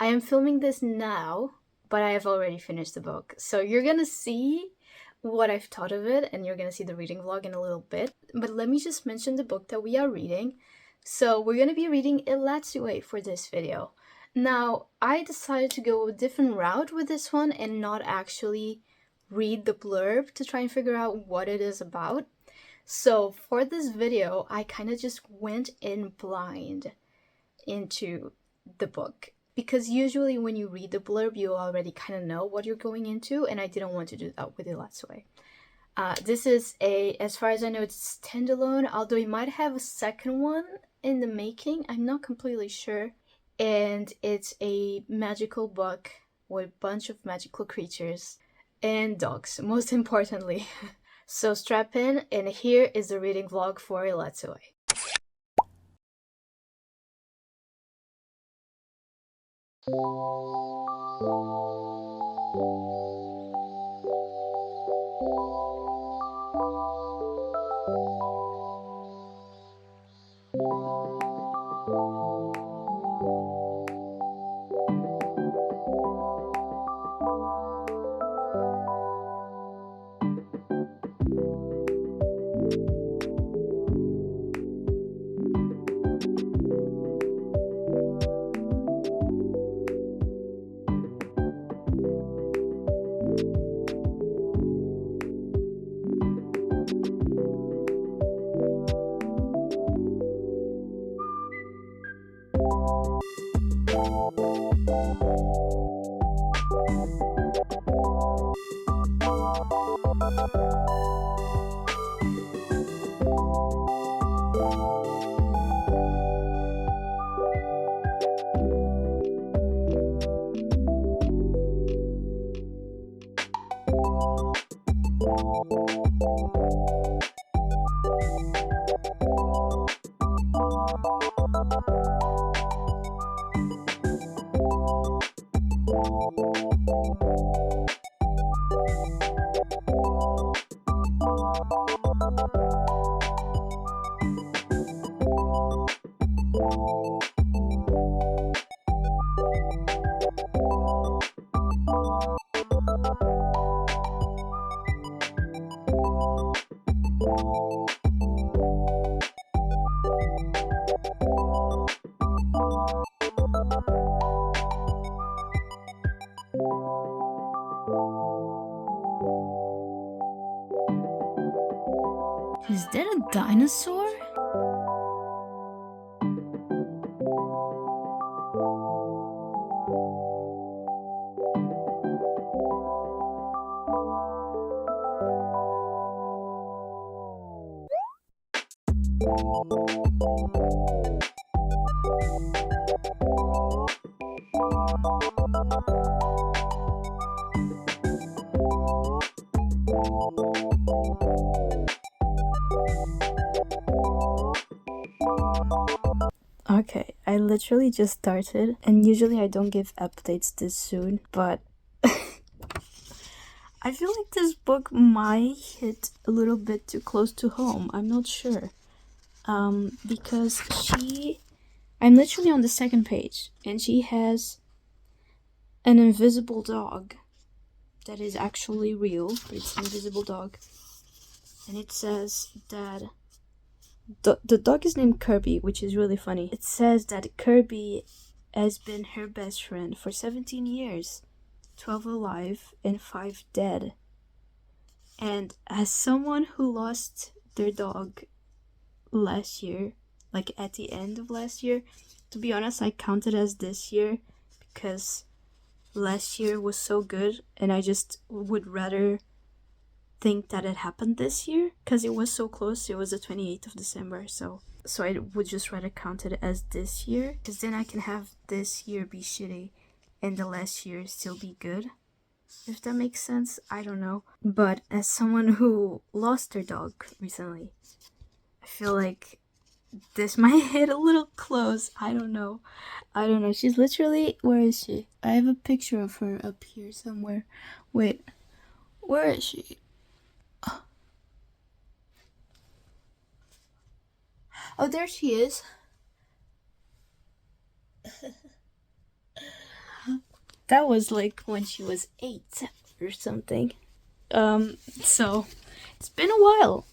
I am filming this now, but I have already finished the book. So you're gonna see what I've thought of it, and you're gonna see the reading vlog in a little bit. But let me just mention the book that we are reading. So we're gonna be reading Elatsoe for this video. Now, I decided to go a different route with this one and not actually read the blurb to try and figure out what it is about. So for this video, I kind of just went in blind into the book, because usually when you read the blurb you already kind of know what you're going into, and I didn't want to do that with elatsoe. This is as far as I know, it's standalone, although it might have a second one in the making, I'm not completely sure. And it's a magical book with a bunch of magical creatures and dogs, most importantly. So strap in, and here is the reading vlog for elatsoe. Is that a dinosaur? Okay, I literally just started, and usually I don't give updates this soon, but I feel like this book might hit a little bit too close to home. I'm not sure. Because I'm literally on the second page, and she has an invisible dog that is actually real, but it's an invisible dog. And it says that the dog is named Kirby, which is really funny. It says that Kirby has been her best friend for 17 years, 12 alive and 5 dead. And as someone who lost their dog last year, like at the end of last year, to be honest, I count it as this year because last year was so good, and I just would rather think that it happened this year because it was so close. It was the 28th of December, so I would just rather count it as this year, because then I can have this year be shitty and the last year still be good, if that makes sense. I don't know, but as someone who lost their dog recently, I feel like this might hit a little close. I don't know. She's literally, where is she? I have a picture of her up here somewhere. Wait, where is she? Oh, there she is. that was like when she was 8 or something. So it's been a while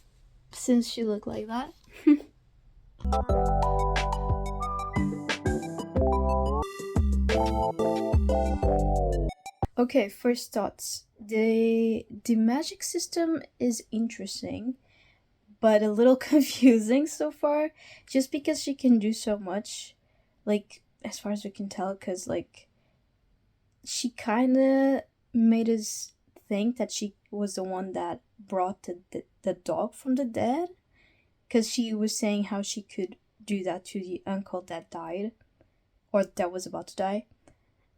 since she looked like that. Okay, first thoughts. The magic system is interesting, but a little confusing so far, just because she can do so much, like as far as we can tell, because like she kind of made us think that she was the one that brought the dog from the dead, because she was saying how she could do that to the uncle that died, or that was about to die.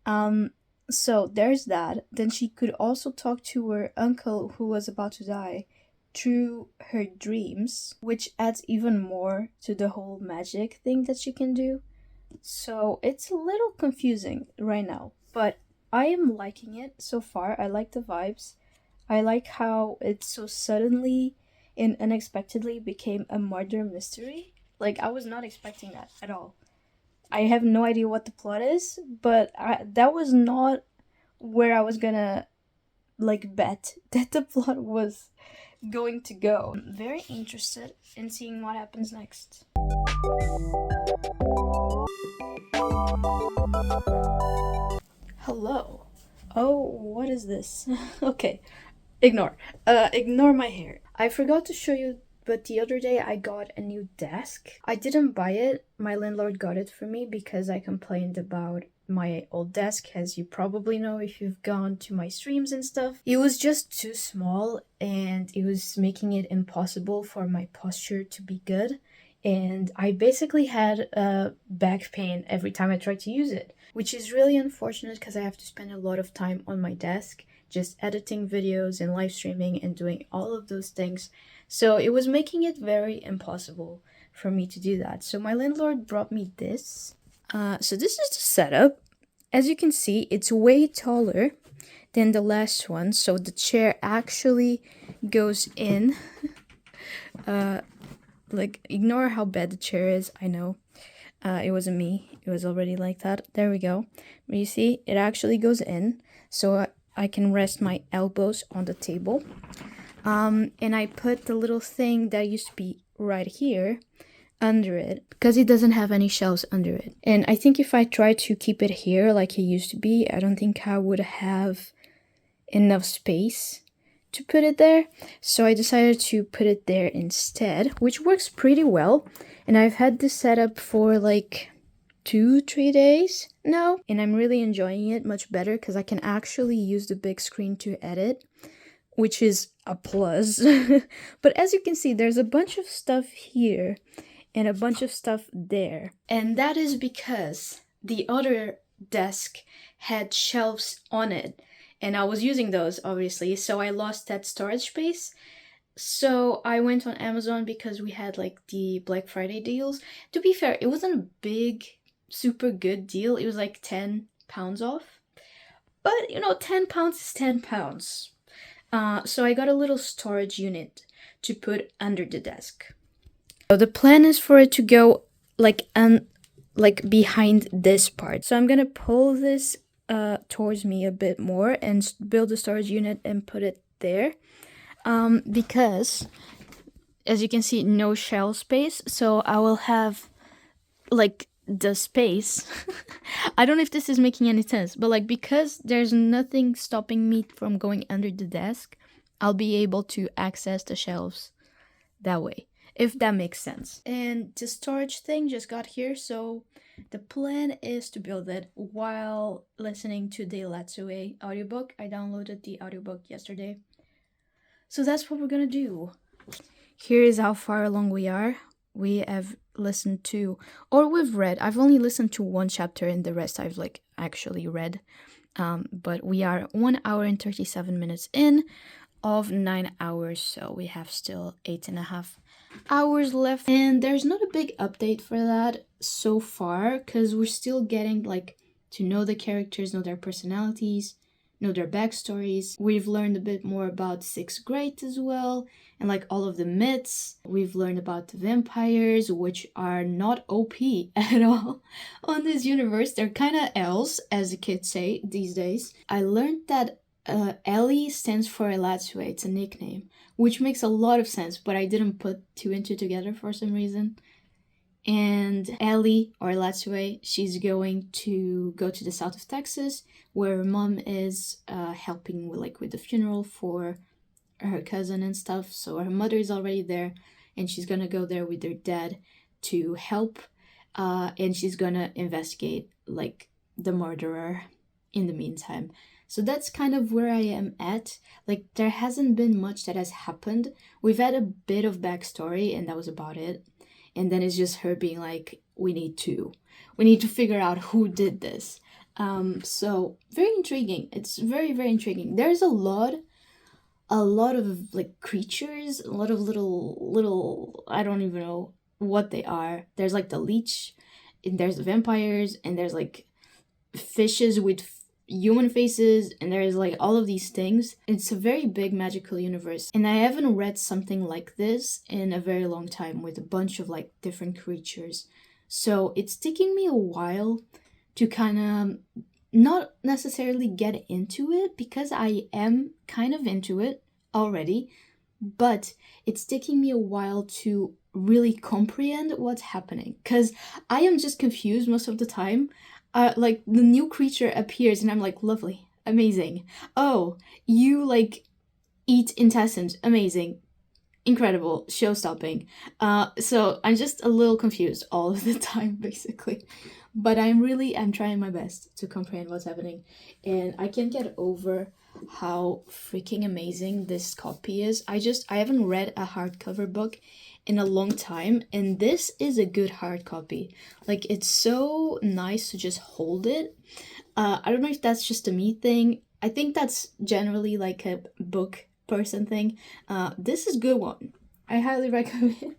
Um, so there's that. Then she could also talk to her uncle who was about to die through her dreams, which adds even more to the whole magic thing that she can do. So it's a little confusing right now, but I am liking it so far. I like the vibes. I like how it so suddenly and unexpectedly became a murder mystery. Like, I was not expecting that at all. I have no idea what the plot is, but that was not where I was gonna like bet that the plot was going to go. I'm very interested in seeing what happens next. Hello. Oh, what is this? Okay, ignore. Ignore my hair. I forgot to show you, but the other day I got a new desk. I didn't buy it. My landlord got it for me because I complained about my old desk, as you probably know if you've gone to my streams and stuff. It was just too small and it was making it impossible for my posture to be good. And I basically had back pain every time I tried to use it, which is really unfortunate because I have to spend a lot of time on my desk just editing videos and live streaming and doing all of those things. So it was making it very impossible for me to do that. So my landlord brought me this. So this is the setup. As you can see, it's way taller than the last one. So the chair actually goes in. Like, ignore how bad the chair is. I know. It wasn't me. It was already like that. There we go. But you see, it actually goes in. So I can rest my elbows on the table. And I put the little thing that used to be right here under it because it doesn't have any shelves under it. And I think if I try to keep it here like it used to be, I don't think I would have enough space to put it there. So I decided to put it there instead, which works pretty well. And I've had this setup for like 2-3 days now, and I'm really enjoying it much better because I can actually use the big screen to edit, which is a plus. But as you can see, there's a bunch of stuff here and a bunch of stuff there. And that is because the other desk had shelves on it, and I was using those obviously, so I lost that storage space. So I went on Amazon because we had like the Black Friday deals. To be fair, it wasn't a big, super good deal. It was like £10 off. But you know, £10 is £10. So I got a little storage unit to put under the desk. So the plan is for it to go like behind this part. So I'm gonna pull this towards me a bit more and build a storage unit and put it there. Because as you can see, no shelf space, so I will have like the space. I don't know if this is making any sense, but like, because there's nothing stopping me from going under the desk, I'll be able to access the shelves that way, if that makes sense. And the storage thing just got here, so the plan is to build it while listening to the elatsoe audiobook. I downloaded the audiobook yesterday. So that's what we're gonna do. Here is how far along we are. We have listened to, or we've read. I've only listened to one chapter and the rest I've like actually read. But we are 1 hour and 37 minutes in of 9 hours. So we have still 8.5 hours left. And there's not a big update for that so far, because we're still getting like to know the characters, know their personalities, know their backstories. We've learned a bit more about sixth grade as well, and like all of the myths. We've learned about the vampires, which are not OP at all on this universe. They're kind of L's, as the kids say these days. I learned that Ellie stands for elatsoe. It's a nickname, which makes a lot of sense, but I didn't put two and two together for some reason. And Ellie, or elatsoe, she's going to go to the south of Texas, where her mom is helping with the funeral for her cousin and stuff. So her mother is already there, and she's gonna go there with her dad to help, and she's gonna investigate like the murderer in the meantime. So that's kind of where I am at. Like, there hasn't been much that has happened. We've had a bit of backstory, and that was about it. And then it's just her being like, we need to figure out who did this. So very intriguing. It's very, very intriguing. There's a lot of like creatures, a lot of little, I don't even know what they are. There's like the leech, and there's the vampires, and there's like fishes with human faces, and there's like all of these things. It's a very big magical universe, and I haven't read something like this in a very long time with a bunch of like different creatures. So it's taking me a while to kind of not necessarily get into it, because I am kind of into it already, but it's taking me a while to really comprehend what's happening, because I am just confused most of the time. Like, the new creature appears and I'm like, lovely, amazing. Oh, you like eat intestines, amazing, incredible, show-stopping. So I'm just a little confused all of the time, basically. But I'm trying my best to comprehend what's happening, and I can't get over how freaking amazing this copy is. I haven't read a hardcover book in a long time, and this is a good hard copy. Like, it's so nice to just hold it. I don't know if that's just a me thing. I think that's generally like a book person thing. This is a good one. I highly recommend.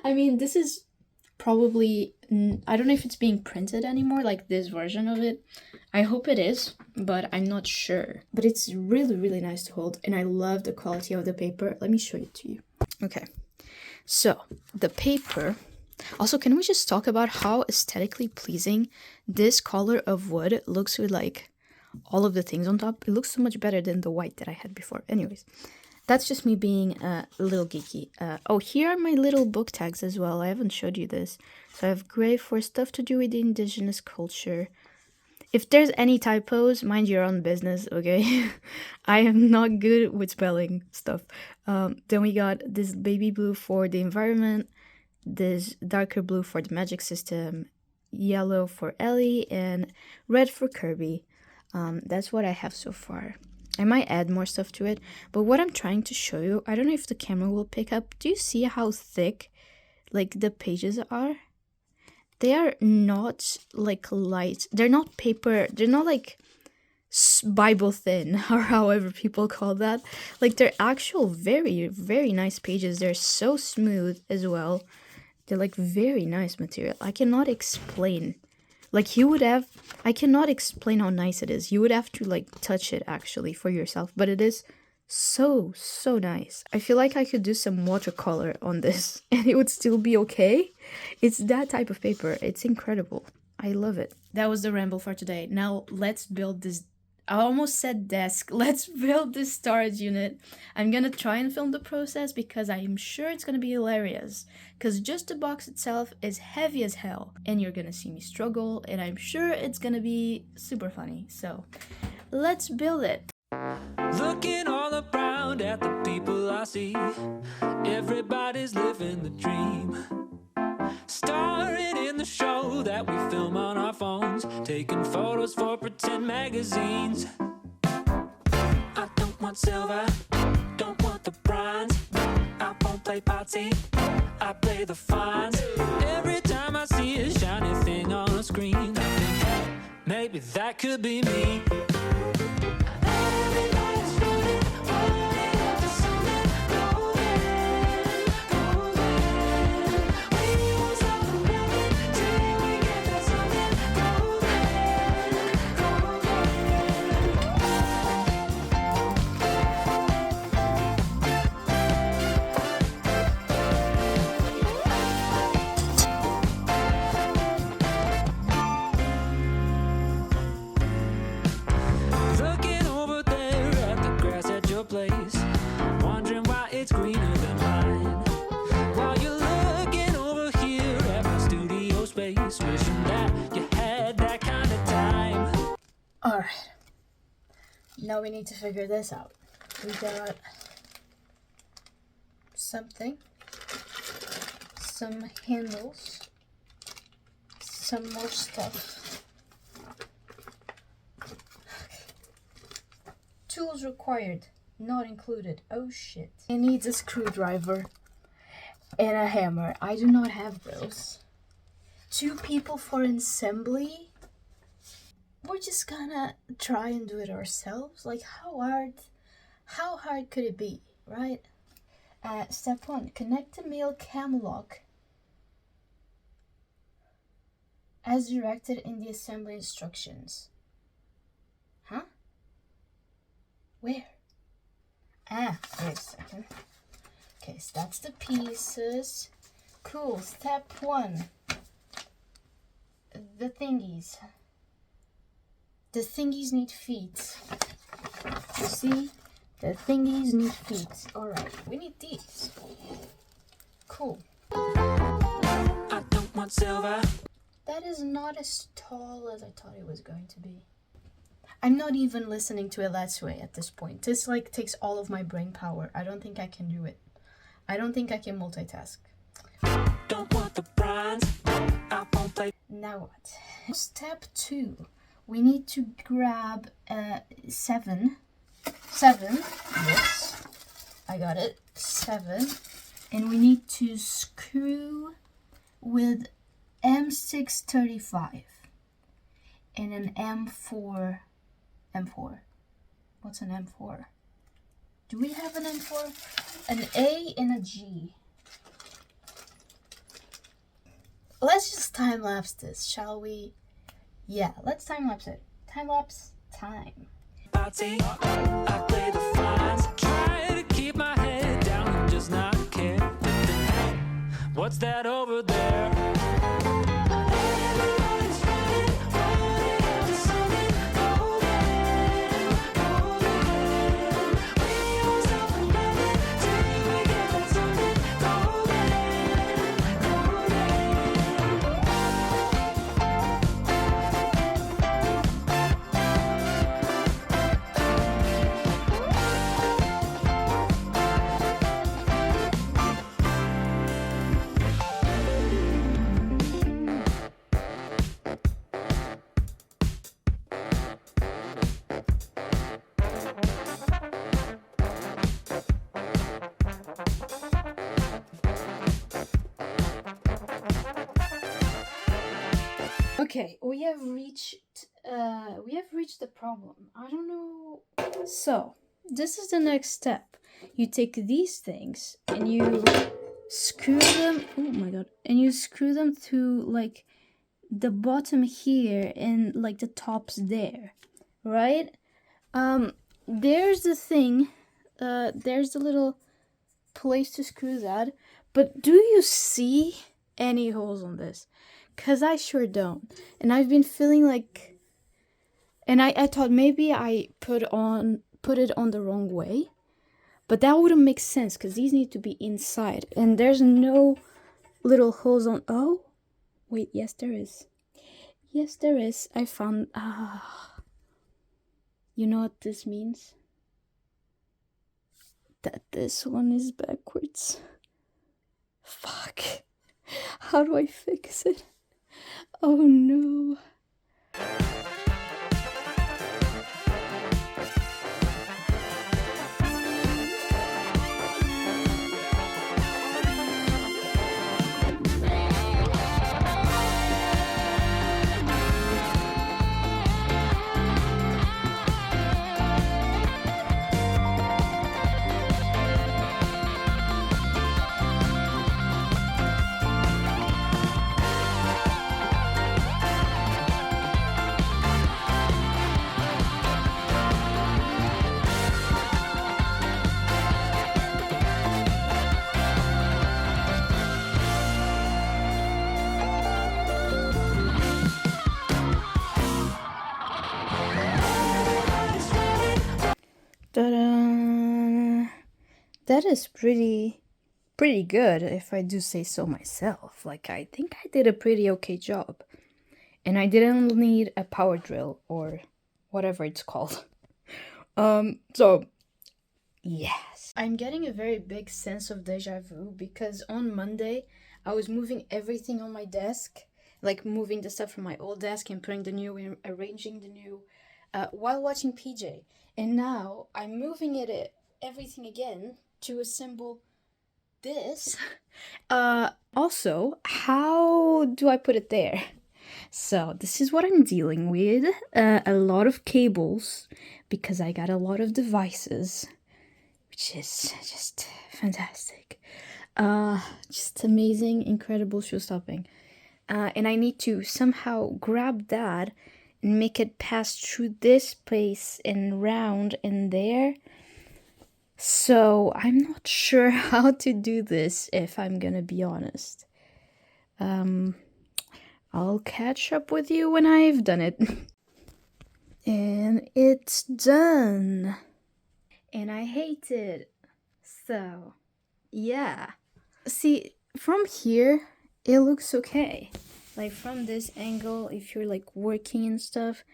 I mean, this is probably, I don't know if it's being printed anymore, like this version of it. I hope it is, but I'm not sure. But it's really, really nice to hold, and I love the quality of the paper. Let me show it to you. Okay, so the paper. Also, can we just talk about how aesthetically pleasing this color of wood looks with like all of the things on top? It looks so much better than the white that I had before. Anyways, that's just me being a little geeky. Oh, here are my little book tags as well. I haven't showed you this. So I have gray for stuff to do with the indigenous culture. If there's any typos, mind your own business, okay? I am not good with spelling stuff. Then we got this baby blue for the environment, this darker blue for the magic system, yellow for Ellie, and red for Kirby. That's what I have so far. I might add more stuff to it, but what I'm trying to show you, I don't know if the camera will pick up. Do you see how thick like the pages are? They are not like light. They're not paper. They're not like Bible thin, or however people call that. Like, they're actual very, very nice pages. They're so smooth as well. They're like very nice material. I cannot explain. Like, I cannot explain how nice it is. You would have to like touch it actually for yourself. But it is so, so nice. I feel like I could do some watercolor on this and it would still be okay. It's that type of paper. It's incredible. I love it. That was the ramble for today. Now let's build this. I almost said desk. Let's build this storage unit. I'm gonna try and film the process because I am sure it's gonna be hilarious. Because just the box itself is heavy as hell. And you're gonna see me struggle. And I'm sure it's gonna be super funny. So let's build it. Looking all around at the people I see, everybody's living the dream. Starring in the show that we film on our phones, taking photos for pretend magazines. I don't want silver, don't want the bronze. I won't play party, I play the fines. Every time I see a shiny thing on a screen, I think, hey, maybe that could be me. Alright, now we need to figure this out. We got something, some handles, some more stuff. Tools required, not included. Oh shit. It needs a screwdriver and a hammer. I do not have those. 2 people for assembly? We're just gonna try and do it ourselves. Like, how hard could it be, right? Step 1, connect the male cam lock as directed in the assembly instructions. Huh? Where? Wait a second. Okay, so that's the pieces. Cool. Step 1. The thingies. The thingies need feet. You see? The thingies need feet. Alright, we need these. Cool. I don't want silver. That is not as tall as I thought it was going to be. I'm not even listening to elatsoe at this point. This like takes all of my brain power. I don't think I can do it. I don't think I can multitask. Don't want the bronze. I won't play. Now what? Step 2. We need to grab 7. Yes. I got it. 7. And we need to screw with M635 and an M4. What's an M4? Do we have an M4? An A and a G. Let's just time-lapse this, shall we? Yeah, let's time-lapse it. Time-lapse time. Party. I play the fines. Try to keep my head down and just not care. What's that over there? Everybody's running after something golden, golden. We won't stop for nothing till we get something golden, golden. Okay, we have reached the problem. I don't know. So, this is the next step. You take these things and you screw them. Oh my god. And you screw them to like the bottom here and like the tops there. Right? There's the thing. There's the little place to screw that. But do you see any holes on this? Because I sure don't. And I've been feeling like... And I thought maybe I put it on the wrong way. But that wouldn't make sense because these need to be inside. And there's no little holes on... Oh! Wait, yes there is. Yes there is. I found... You know what this means? That this one is backwards. Fuck. How do I fix it? Oh no. Ta-da! That is pretty good if I do say so myself. Like, I think I did a pretty okay job. And I didn't need a power drill or whatever it's called. So yes. I'm getting a very big sense of deja vu because on Monday I was moving everything on my desk, like moving the stuff from my old desk and putting the new in, arranging the new, while watching PJ. And now I'm moving everything again to assemble this. Also, how do I put it there? So this is what I'm dealing with. A lot of cables because I got a lot of devices, which is just fantastic. Just amazing, incredible show stopping. And I need to somehow grab that and make it pass through this place and round in there. So I'm not sure how to do this, if I'm gonna be honest. I'll catch up with you when I've done it. And it's done. And I hate it. So, yeah. See, from here, it looks okay. Like, from this angle, if you're like working and stuff,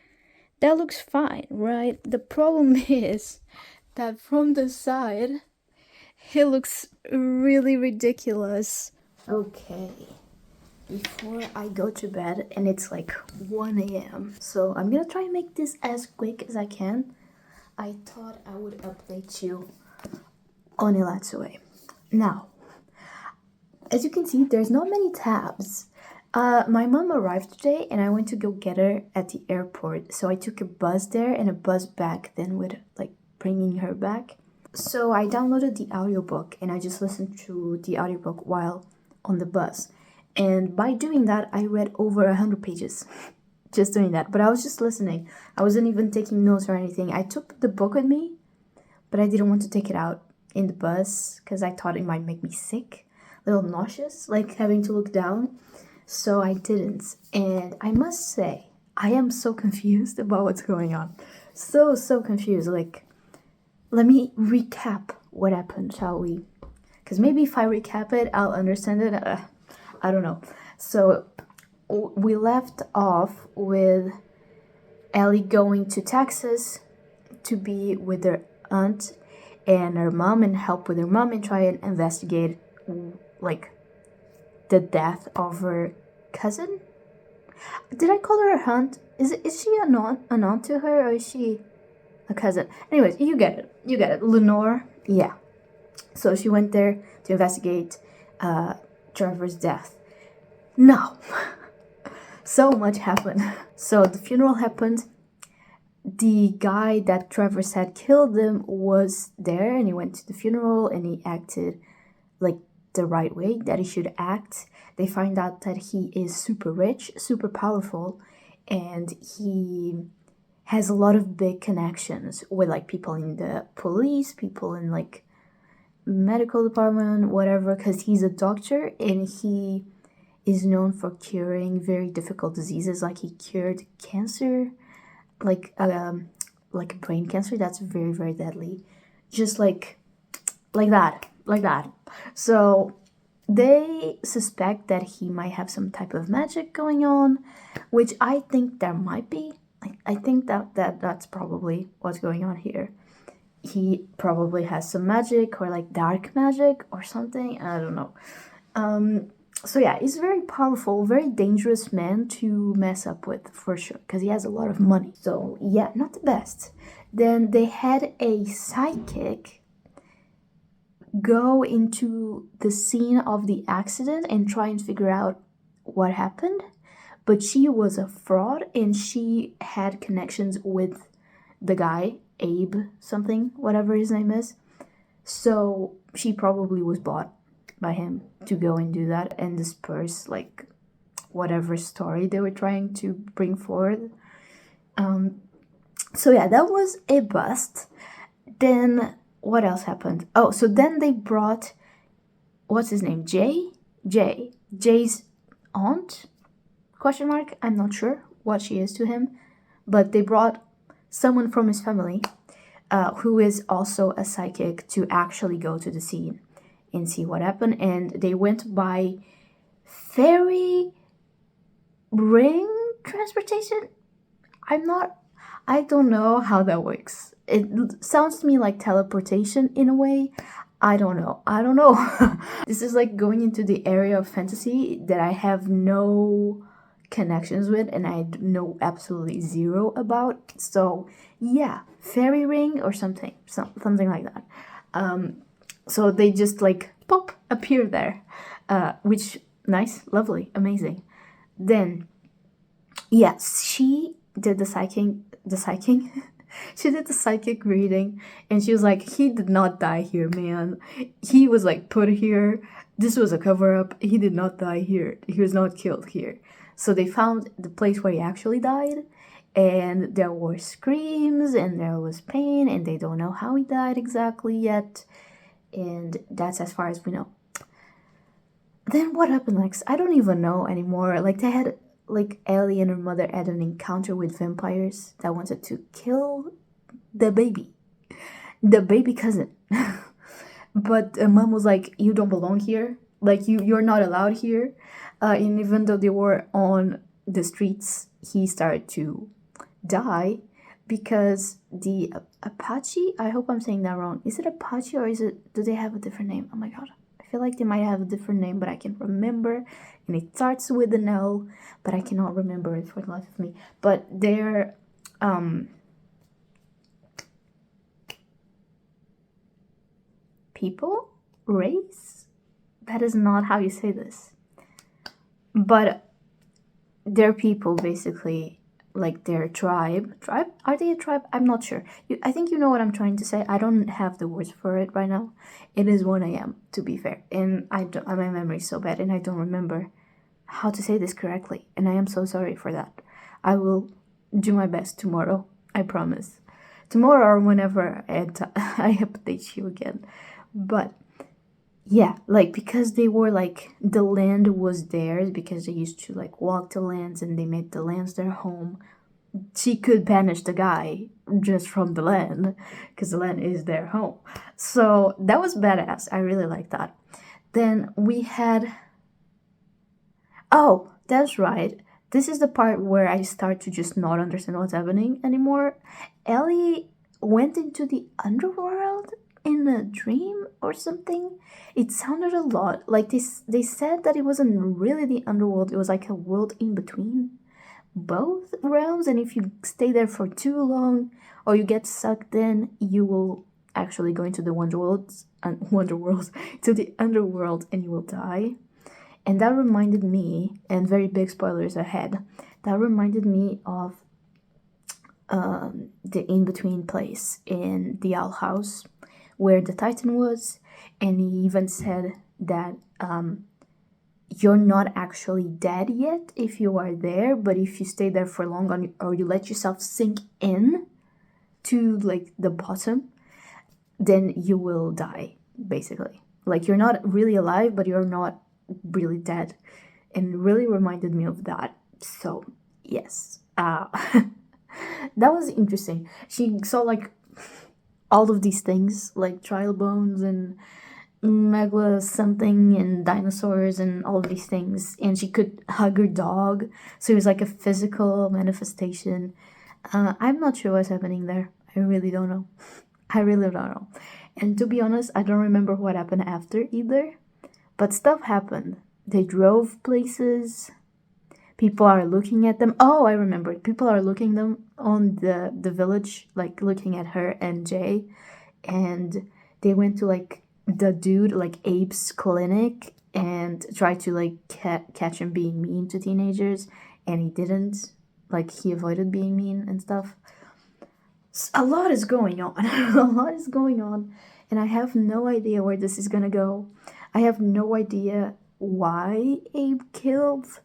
that looks fine, right? The problem is that from the side, it looks really ridiculous. Okay. Before I go to bed, and it's like 1 a.m. So I'm gonna try and make this as quick as I can. I thought I would update you on elatsoe. Now, as you can see, there's not many tabs. My mom arrived today and I went to go get her at the airport. So I took a bus there and a bus back then with like bringing her back. So I downloaded the audiobook and I just listened to the audiobook while on the bus. And by doing that, I read over 100 pages. Just doing that. But I was just listening. I wasn't even taking notes or anything. I took the book with me, but I didn't want to take it out in the bus because I thought it might make me sick. A little nauseous, like having to look down. So I didn't. And I must say, I am so confused about what's going on. So confused. Like, let me recap what happened, shall we? Because maybe if I recap it, I'll understand it. I don't know. So we left off with Ellie going to Texas to be with her aunt and her mom and help with her mom and try and investigate like the death of her cousin. Did I call her aunt? Is she an aunt to her, or is she a cousin? Anyways, you get it. Lenore, yeah. So she went there to investigate Trevor's death. Now, so much happened. So the funeral happened. The guy that Trevor said killed him was there, and he went to the funeral and he acted like the right way that he should act. They find out that he is super rich, super powerful, and he has a lot of big connections with like people in the police, people in like medical department, whatever, because he's a doctor and he is known for curing very difficult diseases. Like he cured cancer, like brain cancer that's very, very deadly, just like that. So they suspect that he might have some type of magic going on, which I think there might be. I think that's probably what's going on here. He probably has some magic or like dark magic or something. I don't know. So yeah, he's a very powerful, very dangerous man to mess up with for sure, because he has a lot of money. So yeah, not the best. Then they had a psychic go into the scene of the accident and try and figure out what happened. But she was a fraud and she had connections with the guy, Abe something, whatever his name is. So she probably was bought by him to go and do that and disperse like whatever story they were trying to bring forward. So yeah, that was a bust. Then what else happened? Oh, so then they brought, what's his name? Jay's aunt? Question mark? I'm not sure what she is to him, but they brought someone from his family who is also a psychic to actually go to the scene and see what happened. And they went by ferry ring transportation. I don't know how that works. It sounds to me like teleportation in a way. I don't know. I don't know. This is like going into the area of fantasy that I have no connections with and I know absolutely zero about. So yeah, fairy ring or something like that. So they just like pop appear there, which nice, lovely, amazing. Then yes, she did the psychic she did the psychic reading and she was like, he did not die here, man. He was like put here. This was a cover up. He did not die here. He was not killed here. So they found the place where he actually died, and there were screams and there was pain, and they don't know how he died exactly yet. And that's as far as we know. Then what happened next? I don't even know anymore. Like they had like Ellie and her mother had an encounter with vampires that wanted to kill the baby cousin. But mom was like, "You don't belong here. Like you're not allowed here." And even though they were on the streets, he started to die because the Apache. I hope I'm saying that wrong. Is it Apache or is it? Do they have a different name? Oh my god. I feel like they might have a different name, but I can't remember. And it starts with an L, but I cannot remember it for the life of me. But they're people? Race? That is not how you say this. But they're people basically, like their tribe. Tribe? Are they a tribe? I'm not sure. I think you know what I'm trying to say. I don't have the words for it right now. It is 1 a.m. to be fair, and my memory is so bad, and I don't remember how to say this correctly, and I am so sorry for that. I will do my best tomorrow. I promise. Tomorrow or whenever I update you again. But yeah, like because they were like the land was theirs because they used to like walk the lands and they made the lands their home. She could banish the guy just from the land because the land is their home. So that was badass. I really like that. Then we had. Oh, that's right. This is the part where I start to just not understand what's happening anymore. Ellie went into the underworld in a dream or something. It sounded a lot like this. They said that it wasn't really the underworld, it was like a world in between both realms, and if you stay there for too long or you get sucked in, you will actually go into the wonder worlds to the underworld and you will die. And that reminded me, and very big spoilers ahead, that reminded me of the in-between place in the Owl House where the Titan was, and he even said that you're not actually dead yet if you are there, but if you stay there for long or you let yourself sink in to like the bottom, then you will die, basically. Like you're not really alive, but you're not really dead. And really reminded me of that. So yes. That was interesting. She saw like all of these things, like trial bones and megla something and dinosaurs and all of these things, and she could hug her dog, so it was like a physical manifestation. I'm not sure what's happening there. I really don't know. I really don't know. And to be honest, I don't remember what happened after either, but stuff happened. They drove places. People are looking at them. Oh, I remember. People are looking them on the village, like looking at her and Jay, and they went to like the dude, like Abe's clinic, and tried to like catch him being mean to teenagers, and he didn't. Like he avoided being mean and stuff. A lot is going on. A lot is going on, and I have no idea where this is gonna go. I have no idea why Abe killed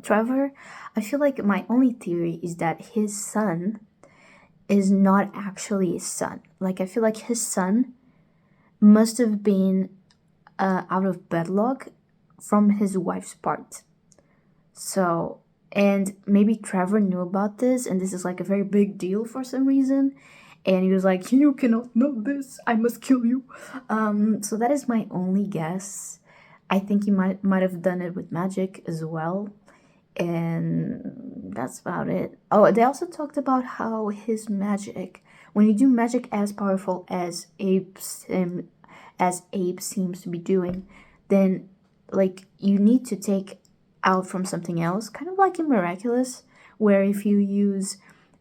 Trevor. I feel like my only theory is that his son is not actually his son. Like I feel like his son must have been out of wedlock from his wife's part. So, and maybe Trevor knew about this, and this is like a very big deal for some reason. And he was like, "You cannot know this. I must kill you." So that is my only guess. I think he might have done it with magic as well. And that's about it. Oh, they also talked about how his magic, when you do magic as powerful as Abe seems to be doing, then like you need to take out from something else, kind of like in Miraculous, where if you use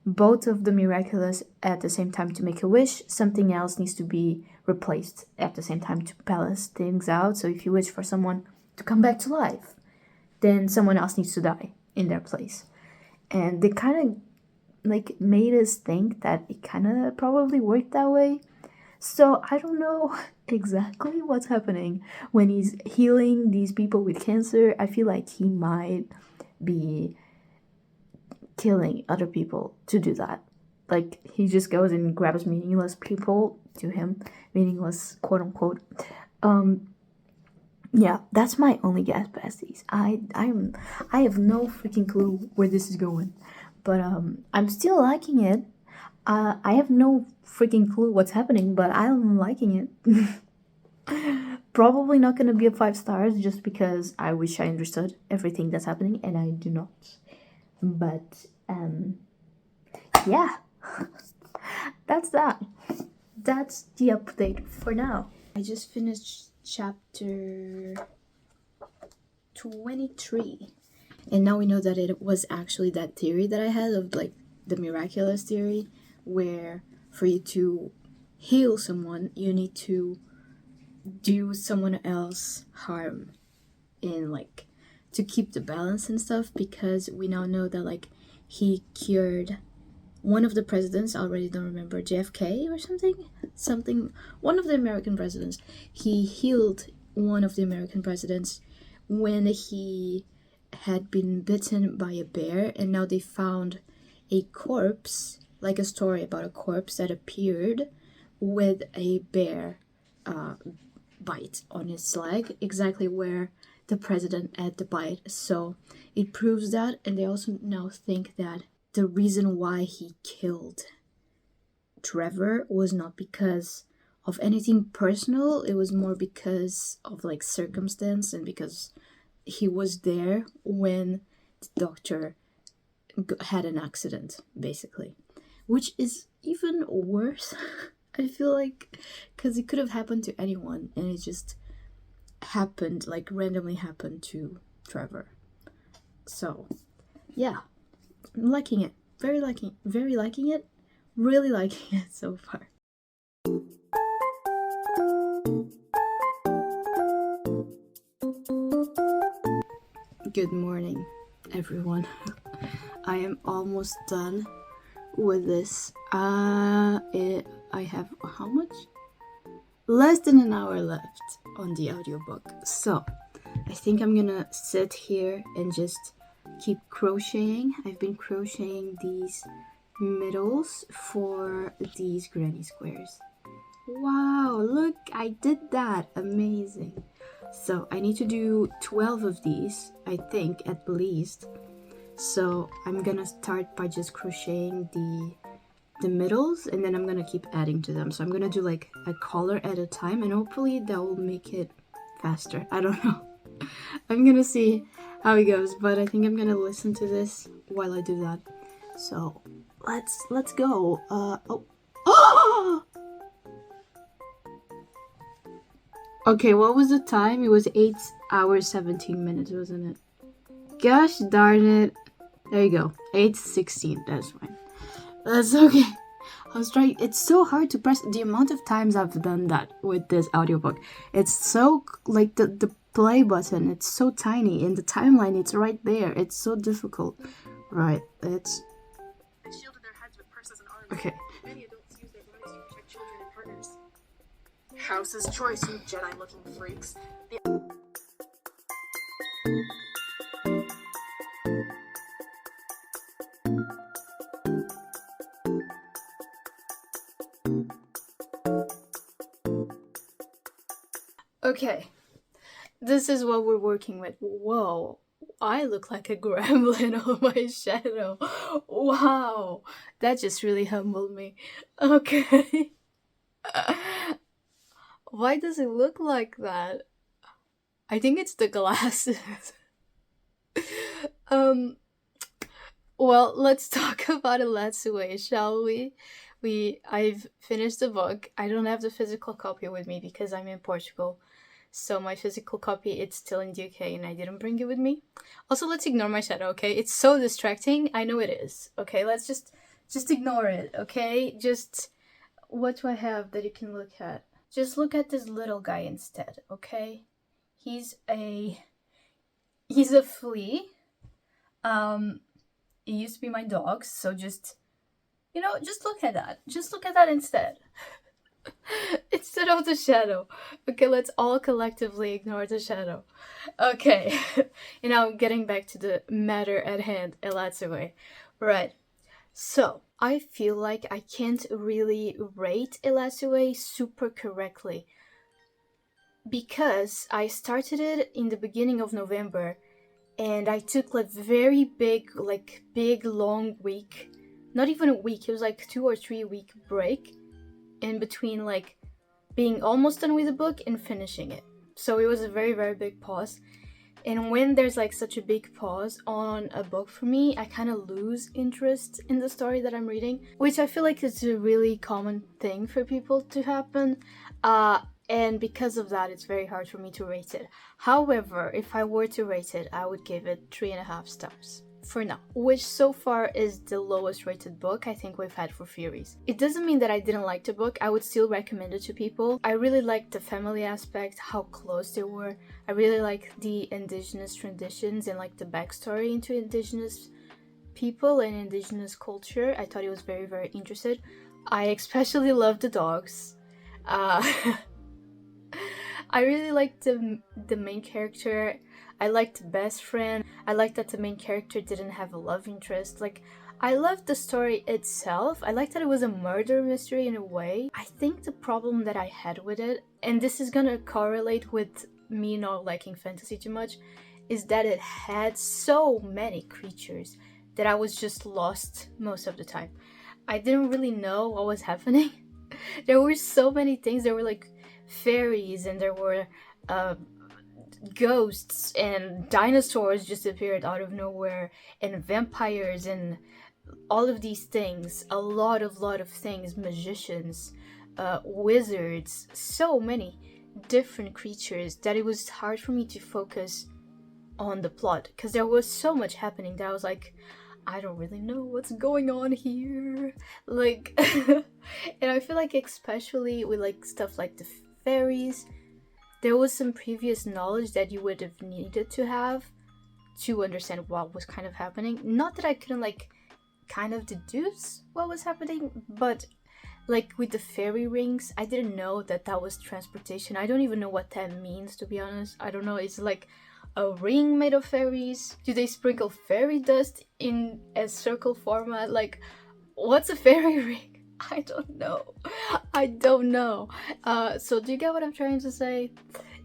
both of the Miraculous at the same time to make a wish, something else needs to be replaced at the same time to balance things out. So if you wish for someone to come back to life, then someone else needs to die in their place. And they kind of like made us think that it kind of probably worked that way. So I don't know exactly what's happening when he's healing these people with cancer. I feel like he might be killing other people to do that. Like he just goes and grabs meaningless people, to him, meaningless, quote unquote. Yeah, that's my only guess, besties. I have no freaking clue where this is going, but I'm still liking it. I have no freaking clue what's happening, but I'm liking it. Probably not gonna be a 5 stars just because I wish I understood everything that's happening, and I do not. But yeah, that's that. That's the update for now. I just finished chapter 23, and now we know that it was actually that theory that I had of like the miraculous theory, where for you to heal someone you need to do someone else harm in like to keep the balance and stuff, because we now know that like he cured one of the presidents, I already don't remember, JFK or something, one of the American presidents. He healed one of the American presidents when he had been bitten by a bear, and now they found a corpse, like a story about a corpse that appeared with a bear bite on its leg, exactly where the president had the bite. So it proves that, and they also now think that the reason why he killed Trevor was not because of anything personal, it was more because of like circumstance, and because he was there when the doctor had an accident, basically, which is even worse. I feel like, because it could have happened to anyone, and it just happened, like randomly happened to Trevor. So yeah, I'm liking it, very liking it, really liking it so far. Good morning, everyone. I am almost done with this. I have how much? Less than an hour left on the audiobook. So I think I'm gonna sit here and just keep crocheting. I've been crocheting these middles for these granny squares. Wow, look, I did that. Amazing. So I need to do 12 of these, I think, at least. So I'm gonna start by just crocheting the middles, and then I'm gonna keep adding to them. So I'm gonna do like a color at a time, and hopefully that will make it faster. I don't know. I'm gonna see how it goes, but I think I'm gonna listen to this while I do that. So let's go. Oh. Okay, what was the time? It was 8 hours 17 minutes, wasn't it? Gosh darn it. There you go. 8:16. That's fine. That's okay. I was trying. It's so hard to press. The amount of times I've done that with this audiobook. It's so like the play button. It's so tiny, and the timeline. It's right there. It's so difficult. Right. It's. Shielded their heads with purses and arms. Okay. Many adults use their bodies to protect children and partners. House's choice, you Jedi-looking freaks. Okay. This is what we're working with. Whoa. I look like a gremlin on my shadow. Wow. That just really humbled me. Okay. Why does it look like that? I think it's the glasses. Um, well, let's talk about elatsoe, shall we? I've finished the book. I don't have the physical copy with me because I'm in Portugal. So my physical copy, it's still in the UK and I didn't bring it with me. Also, let's ignore my shadow, okay? It's so distracting. I know it is. Okay, let's just ignore it, okay? Just what do I have that you can look at? Just look at this little guy instead, okay? He's a flea. Um it used to be my dog, so just just look at that. Just look at that instead. Instead of the shadow. Okay, let's all collectively ignore the shadow. Okay. Getting back to the matter at hand, elatsoe. Right. So, I feel like I can't really rate elatsoe super correctly because I started it in the beginning of November and I took big long week. Not even a week, it was like 2 or 3 week break in between being almost done with the book and finishing it. So it was a very, very big pause. And when there's such a big pause on a book for me, I kind of lose interest in the story that I'm reading, which I feel like is a really common thing for people to happen. And because of that, it's very hard for me to rate it. However, if I were to rate it, I would give it 3.5 stars. For now, which so far is the lowest rated book I think we've had for Feries. It doesn't mean that I didn't like the book, I would still recommend it to people. I really liked the family aspect, how close they were. I really like the indigenous traditions and the backstory into indigenous people and indigenous culture. I thought it was very, very interesting. I especially love the dogs. I really liked the main character. I liked the best friend. I liked that the main character didn't have a love interest. I loved the story itself. I liked that it was a murder mystery in a way. I think the problem that I had with it, and this is gonna correlate with me not liking fantasy too much, is that it had so many creatures that I was just lost most of the time. I didn't really know what was happening. There were so many things. There were fairies and there were ghosts and dinosaurs just appeared out of nowhere and vampires and all of these things, a lot of things, magicians, wizards, so many different creatures that it was hard for me to focus on the plot because there was so much happening that I was like, I don't really know what's going on here. And I feel like especially with stuff like the fairies, there was some previous knowledge that you would have needed to have to understand what was kind of happening. Not that I couldn't kind of deduce what was happening, but with the fairy rings, I didn't know that that was transportation. I don't even know what that means, to be honest. I don't know. It's a ring made of fairies. Do they sprinkle fairy dust in a circle format? What's a fairy ring? I don't know. I don't know. So do you get what I'm trying to say?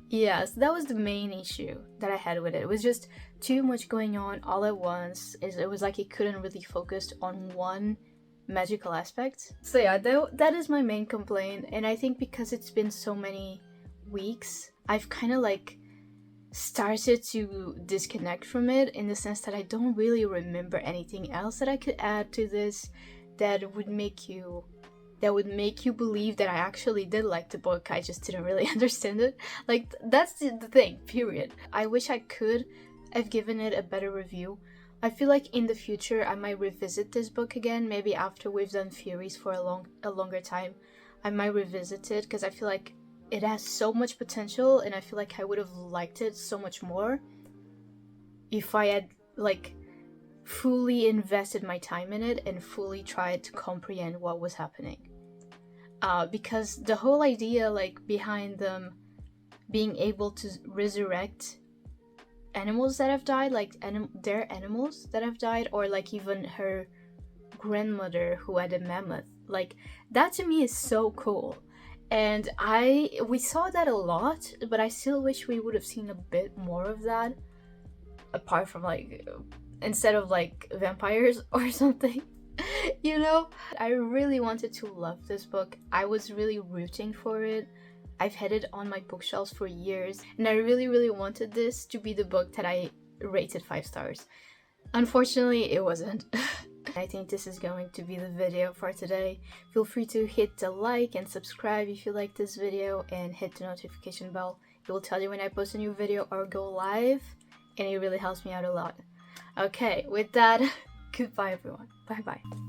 Yes, that was the main issue that I had with it. It was just too much going on all at once. It was like it couldn't really focus on one magical aspect. So yeah, that is my main complaint. And I think because it's been so many weeks, I've kind of started to disconnect from it in the sense that I don't really remember anything else that I could add to this that would make you believe that I actually did like the book. I just didn't really understand it. That's the thing, period. I wish I could have given it a better review. I feel like in the future I might revisit this book again, maybe after we've done Feries for a longer time. I might revisit it because I feel like it has so much potential and I feel like I would have liked it so much more if I had fully invested my time in it and fully tried to comprehend what was happening. Because the whole idea behind them being able to resurrect animals that have died, their animals that have died, or even her grandmother who had a mammoth, that to me is so cool. And we saw that a lot, but I still wish we would have seen a bit more of that, apart from instead of vampires or something. I really wanted to love this book. I was really rooting for it. I've had it on my bookshelves for years, and I really, really wanted this to be the book that I rated 5 stars. Unfortunately, it wasn't. I think this is going to be the video for today. Feel free to hit the like and subscribe if you like this video, and hit the notification bell. It will tell you when I post a new video or go live, and it really helps me out a lot. Okay, with that, goodbye everyone. Bye bye.